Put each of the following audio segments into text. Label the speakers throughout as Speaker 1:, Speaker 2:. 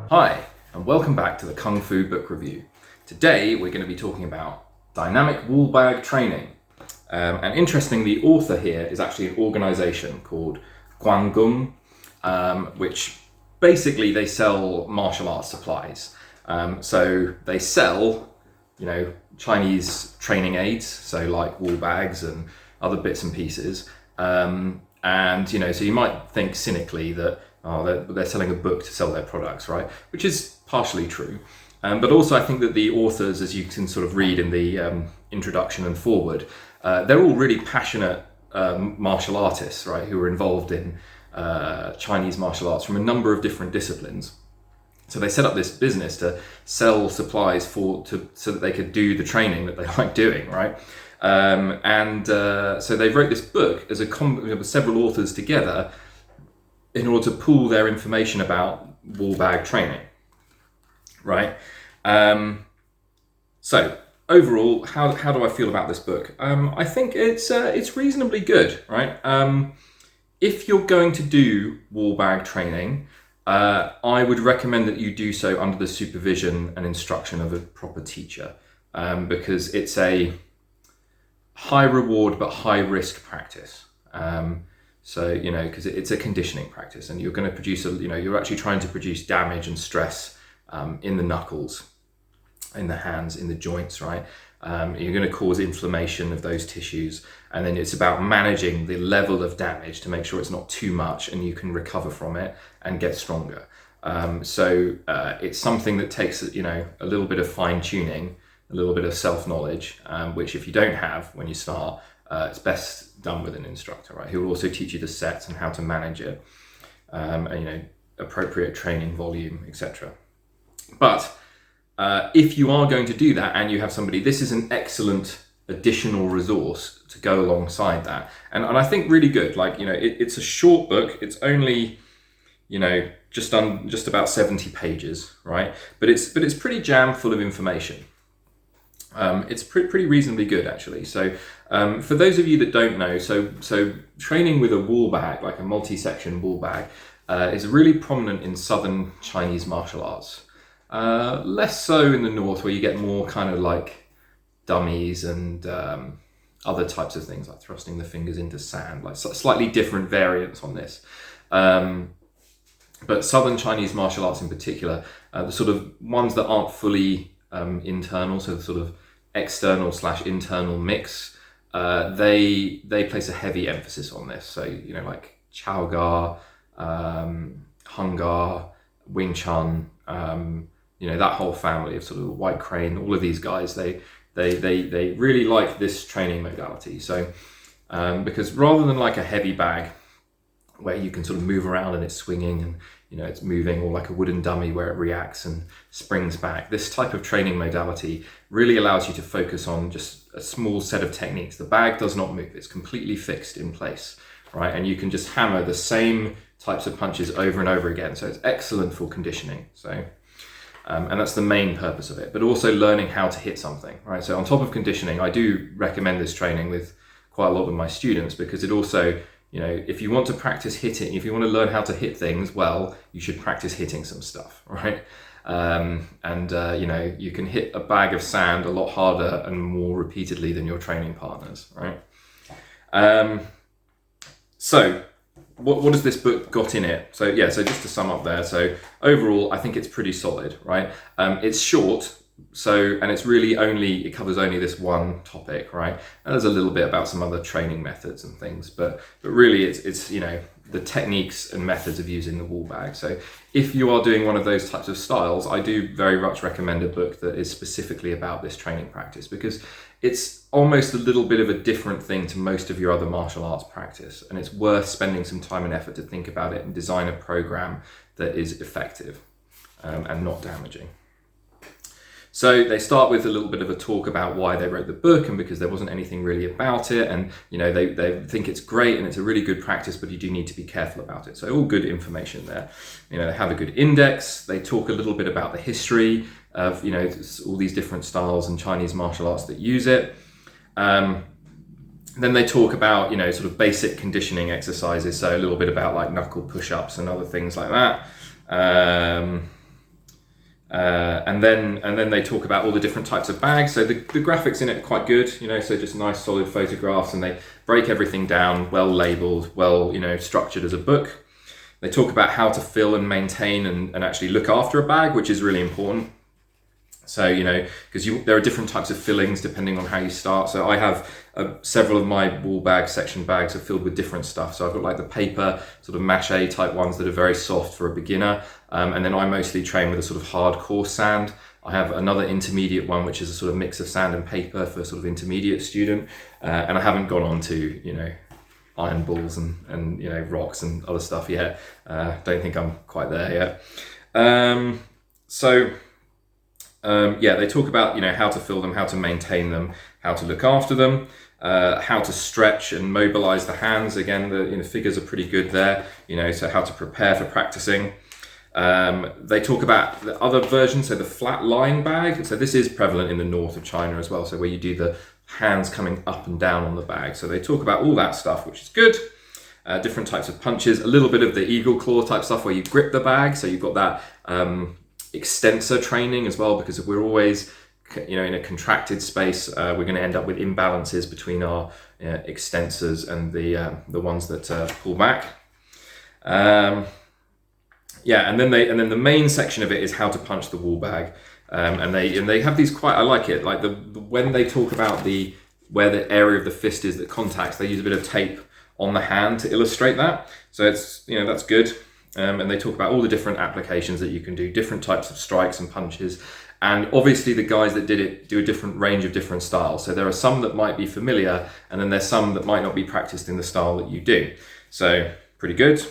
Speaker 1: Hi, and welcome back to the Kung Fu Book Review. Today we're going to be talking about dynamic wall bag training. And interestingly, the author here is actually an organization called Guanggung, which basically they sell martial arts supplies. So they sell, Chinese training aids, so like wall bags and other bits and pieces. So you might think cynically that they're selling a book to sell their products, right? Which is partially true. But also I think that the authors, as you can sort of read in the introduction and forward, they're all really passionate martial artists, right? Who are involved in Chinese martial arts from a number of different disciplines. So they set up this business to sell supplies so that they could do the training that they like doing, right? So they wrote this book as a several authors together in order to pool their information about wall bag training, right? So overall, how do I feel about this book? I think it's reasonably good, right? If you're going to do wall bag training, I would recommend that you do so under the supervision and instruction of a proper teacher, because it's a high reward but high risk practice. Because it's a conditioning practice, and you're going to produce you're actually trying to produce damage and stress in the knuckles, in the hands, in the joints, right? You're going to cause inflammation of those tissues, and then it's about managing the level of damage to make sure it's not too much and you can recover from it and get stronger. It's something that takes a little bit of fine tuning, a little bit of self-knowledge, which if you don't have when you start, it's best done with an instructor, right? Who will also teach you the sets and how to manage it, appropriate training volume, etc. But if you are going to do that and you have somebody, this is an excellent additional resource to go alongside that. And I think really good, it's a short book. It's only, just about 70 pages, right? But it's pretty jam full of information. It's pretty reasonably good, actually. So for those of you that don't know, so training with a wall bag, like a multi-section wall bag, is really prominent in southern Chinese martial arts. Less so in the north, where you get more kind of like dummies and other types of things, like thrusting the fingers into sand, like slightly different variants on this. But southern Chinese martial arts in particular, the sort of ones that aren't fully internal, so the sort of external/internal mix, they place a heavy emphasis on this. So like Chao Ga, Hung Ga, Wing Chun, that whole family of sort of White Crane, all of these guys, they really like this training modality. So because rather than like a heavy bag where you can sort of move around and it's swinging and it's moving, or like a wooden dummy where it reacts and springs back, this type of training modality really allows you to focus on just a small set of techniques. The bag does not move, it's completely fixed in place, right? And you can just hammer the same types of punches over and over again. So it's excellent for conditioning. So and that's the main purpose of it, but also learning how to hit something, right? So on top of conditioning, I do recommend this training with quite a lot of my students, because it also, if you want to practice hitting, if you want to learn how to hit things well, you should practice hitting some stuff, right? You can hit a bag of sand a lot harder and more repeatedly than your training partners, right? So what has this book got in it? So just to sum up there, so overall I think it's pretty solid, right? It's short, and it covers only this one topic, right? And there's a little bit about some other training methods and things, but really it's the techniques and methods of using the wall bag. So if you are doing one of those types of styles, I do very much recommend a book that is specifically about this training practice, because it's almost a little bit of a different thing to most of your other martial arts practice, and it's worth spending some time and effort to think about it and design a program that is effective and not damaging. So they start with a little bit of a talk about why they wrote the book, and because there wasn't anything really about it, and they think it's great and it's a really good practice, but you do need to be careful about it. So all good information there. They have a good index. They talk a little bit about the history of all these different styles and Chinese martial arts that use it. Then they talk about, sort of basic conditioning exercises, so a little bit about like knuckle push-ups and other things like that. And then they talk about all the different types of bags. So the graphics in it are quite good, so just nice solid photographs, and they break everything down, well labeled, well, structured as a book. They talk about how to fill and maintain and actually look after a bag, which is really important. So, because there are different types of fillings depending on how you start. So I have several of my wall bags, section bags are filled with different stuff. So I've got like the paper sort of mache type ones that are very soft for a beginner. And then I mostly train with a sort of hardcore sand. I have another intermediate one, which is a sort of mix of sand and paper for a sort of intermediate student. And I haven't gone on to, iron balls and rocks and other stuff yet. Don't think I'm quite there yet. They talk about, how to fill them, how to maintain them, how to look after them, how to stretch and mobilize the hands. Again, the figures are pretty good there, so how to prepare for practicing. They talk about the other version, so the flat line bag. So this is prevalent in the north of China as well, so where you do the hands coming up and down on the bag. So they talk about all that stuff, which is good. Different types of punches, a little bit of the eagle claw type stuff where you grip the bag, so you've got that extensor training as well, because if we're always in a contracted space, we're going to end up with imbalances between our extensors and the ones that pull back. And then the main section of it is how to punch the wall bag, and they have these quite, I like it, like when they talk about where the area of the fist is that contacts, they use a bit of tape on the hand to illustrate that, so it's that's good. And they talk about all the different applications that you can do, different types of strikes and punches. And obviously the guys that did it do a different range of different styles. So there are some that might be familiar, and then there's some that might not be practiced in the style that you do. So pretty good.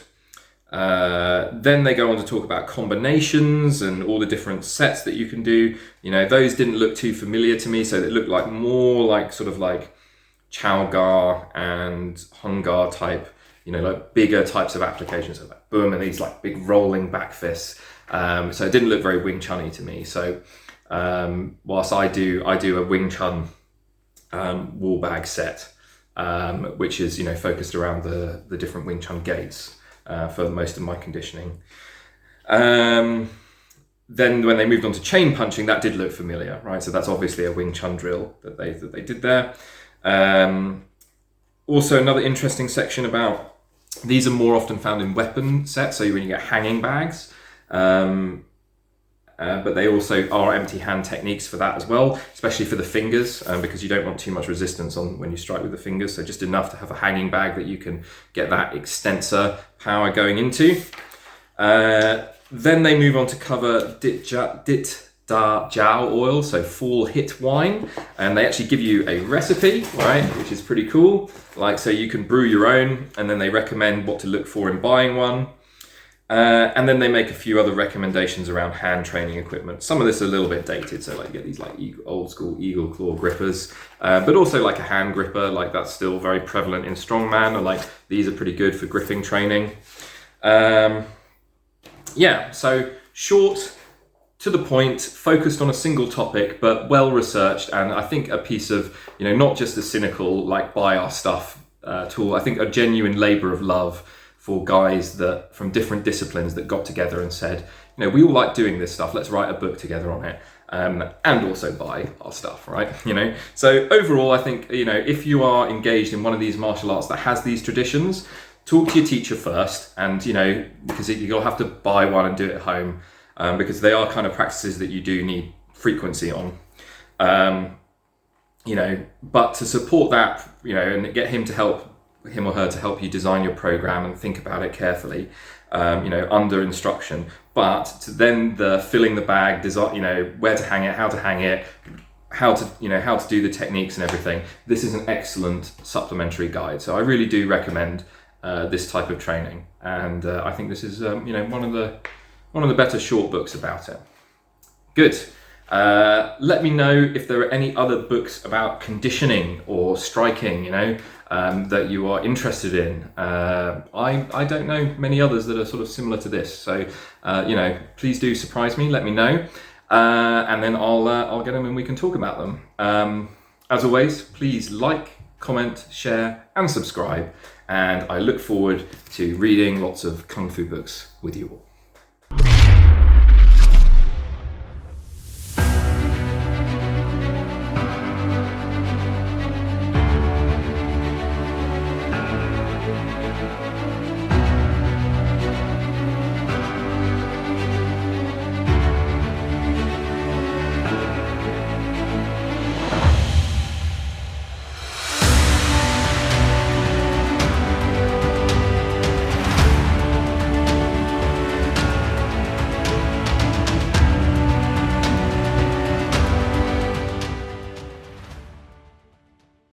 Speaker 1: Then they go on to talk about combinations and all the different sets that you can do. Those didn't look too familiar to me, so it looked like more like sort of like Chow Gar and Hung Gar type, like bigger types of applications, so like boom, and these like big rolling back fists. So it didn't look very Wing Chun-y to me. So whilst I do a Wing Chun wall bag set, which is focused around the different Wing Chun gates for most of my conditioning. Then when they moved on to chain punching, that did look familiar, right? So that's obviously a Wing Chun drill that they did there. Also, another interesting section about these are more often found in weapon sets, so when you get hanging bags, but they also are empty hand techniques for that as well, especially for the fingers, because you don't want too much resistance on when you strike with the fingers, so just enough to have a hanging bag that you can get that extensor power going into. Then they move on to cover dit da jiao oil, so fall hit wine, and they actually give you a recipe, right, which is pretty cool. Like, so you can brew your own, and then they recommend what to look for in buying one. And then they make a few other recommendations around hand training equipment. Some of this is a little bit dated, so like you get these like old school eagle claw grippers, but also like a hand gripper, like that's still very prevalent in strongman, or like these are pretty good for gripping training. So short, to the point, focused on a single topic, but well researched, and I think a piece of, not just a cynical like buy our stuff tool. I think a genuine labour of love for guys that from different disciplines that got together and said, we all like doing this stuff, let's write a book together on it, and also buy our stuff, right? So overall, I think, if you are engaged in one of these martial arts that has these traditions, talk to your teacher first, and because you'll have to buy one and do it at home, because they are kind of practices that you do need frequency on. But to support that, and get him or her to help you design your program and think about it carefully, under instruction. But to then the filling the bag, design, where to hang it, how to hang it, how to do the techniques and everything. This is an excellent supplementary guide. So I really do recommend this type of training, and I think this is one of the better short books about it. Good. Let me know if there are any other books about conditioning or striking, that you are interested in. I don't know many others that are sort of similar to this. So, please do surprise me, let me know. And then I'll get them and we can talk about them. As always, please like, comment, share, and subscribe. And I look forward to reading lots of Kung Fu books with you all.